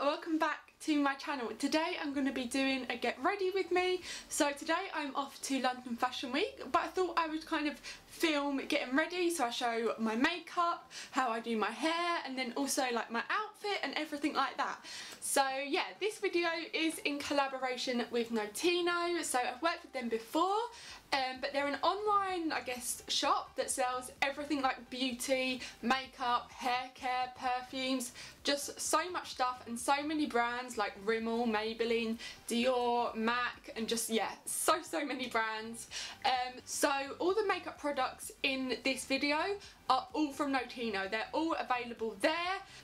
welcome back to my channel. Today I'm going to be doing a get ready with me. So today I'm off to London Fashion Week, but I thought I would kind of film getting ready, so I show my makeup, how I do my hair, and then also like my outfit and everything like that. So yeah, this video is in collaboration with Notino. So I've worked with them before, but they're an online, I guess, shop that sells everything like beauty, makeup, hair care, perfumes, just so much stuff, and so many brands like Rimmel, Maybelline, Dior, MAC, and just yeah, so many brands. So all the makeup products in this video are all from Notino. They're all available there.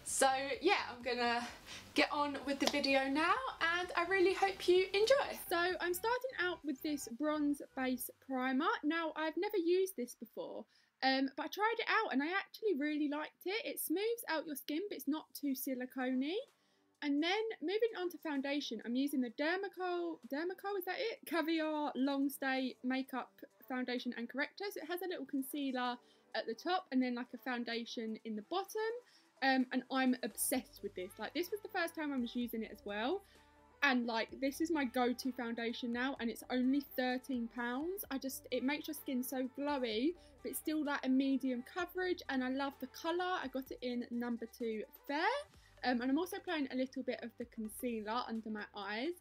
So yeah, I'm gonna get on with the video now, and I really hope you enjoy. So I'm starting out with this bronze base primer. Now I've never used this before, but I tried it out and I actually really liked it. It smooths out your skin, but it's not too silicone-y. And then moving on to foundation, I'm using the Dermacol, is that it? Caviar Long Stay Makeup Foundation and Corrector. So it has a little concealer at the top and then like a foundation in the bottom. And I'm obsessed with this. Like, this was the first time I was using it as well. And like, this is my go-to foundation now, and it's only £13. It makes your skin so glowy, but it's still like a medium coverage, and I love the colour. I got it in number 2 Fair. And I'm also applying a little bit of the concealer under my eyes.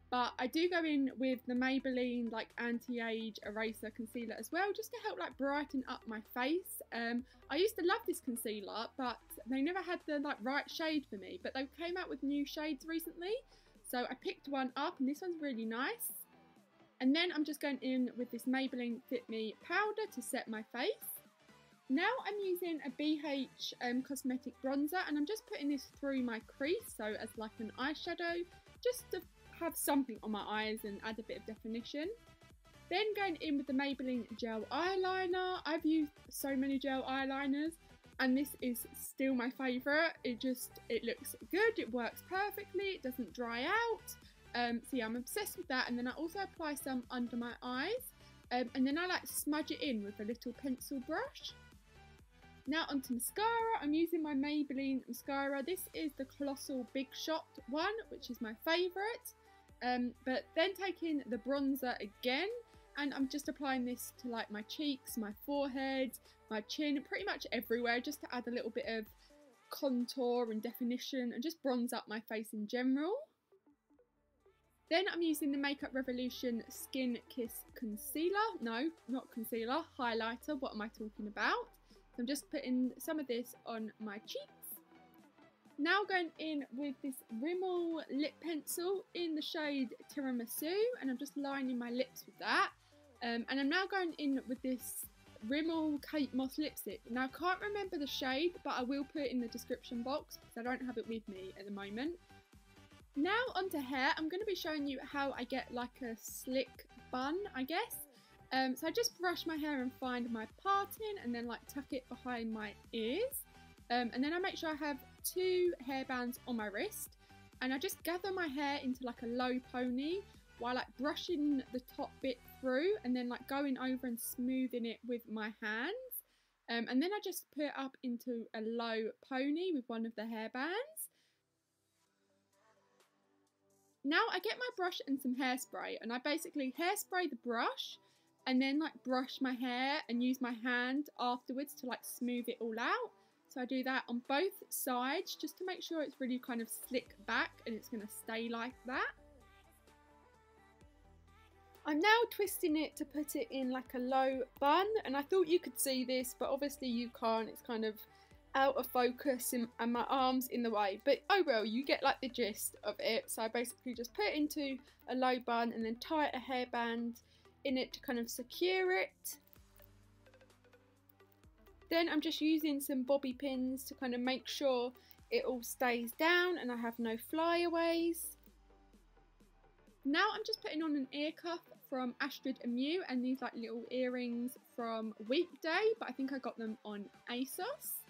But I do go in with the Maybelline like anti-age eraser concealer as well, just to help like brighten up my face. I used to love this concealer, but they never had the like right shade for me. But they came out with new shades recently, so I picked one up, and this one's really nice. And then I'm just going in with this Maybelline Fit Me Powder to set my face. Now I'm using a BH cosmetic bronzer, and I'm just putting this through my crease, so as like an eyeshadow, just to have something on my eyes and add a bit of definition. Then going in with the Maybelline gel eyeliner. I've used so many gel eyeliners, and this is still my favourite. It looks good, it works perfectly, it doesn't dry out. So yeah, I'm obsessed with that. And then I also apply some under my eyes, and then I like smudge it in with a little pencil brush. Now onto mascara. I'm using my Maybelline mascara. This is the Colossal Big Shot one, which is my favourite. But then taking the bronzer again, and I'm just applying this to like my cheeks, my forehead, my chin, pretty much everywhere, just to add a little bit of contour and definition and just bronze up my face in general. Then I'm using the Makeup Revolution Skin Kiss Concealer. No, not concealer, highlighter. What am I talking about? So I'm just putting some of this on my cheeks. Now going in with this Rimmel lip pencil in the shade Tiramisu, and I'm just lining my lips with that. And I'm now going in with this Rimmel Kate Moss lipstick. Now I can't remember the shade, but I will put it in the description box because I don't have it with me at the moment. Now onto hair. I'm going to be showing you how I get like a slick bun, I guess. So I just brush my hair and find my parting, and then like tuck it behind my ears. And then I make sure I have 2 hairbands on my wrist, and I just gather my hair into like a low pony while like brushing the top bit through, and then like going over and smoothing it with my hands. And then I just put it up into a low pony with one of the hairbands. Now I get my brush and some hairspray, and I basically hairspray the brush and then like brush my hair and use my hand afterwards to like smooth it all out. So I do that on both sides just to make sure it's really kind of slick back, and it's going to stay like that. I'm now twisting it to put it in like a low bun, and I thought you could see this, but obviously you can't. It's kind of out of focus and my arm's in the way, but oh well, you get like the gist of it. So I basically just put it into a low bun and then tie a hairband in it to kind of secure it. Then I'm just using some bobby pins to kind of make sure it all stays down and I have no flyaways. Now I'm just putting on an ear cuff from Astrid & Mew, and these like little earrings from Weekday, but I think I got them on ASOS.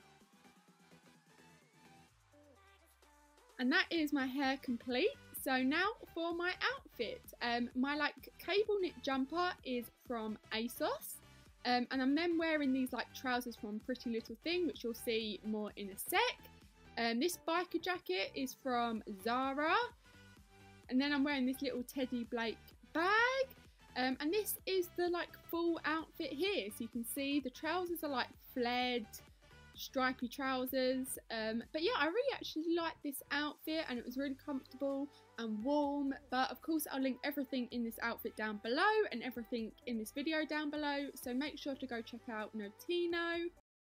And that is my hair complete. So now for my outfit. My like cable knit jumper is from ASOS. And I'm then wearing these like trousers from Pretty Little Thing, which you'll see more in a sec. This biker jacket is from Zara. And then I'm wearing this little Teddy Blake bag. And this is the like full outfit here. So you can see the trousers are like flared, stripy trousers. But yeah, I really actually like this outfit, and it was really comfortable and warm. But of course I'll link everything in this outfit down below and everything in this video down below, so make sure to go check out Notino.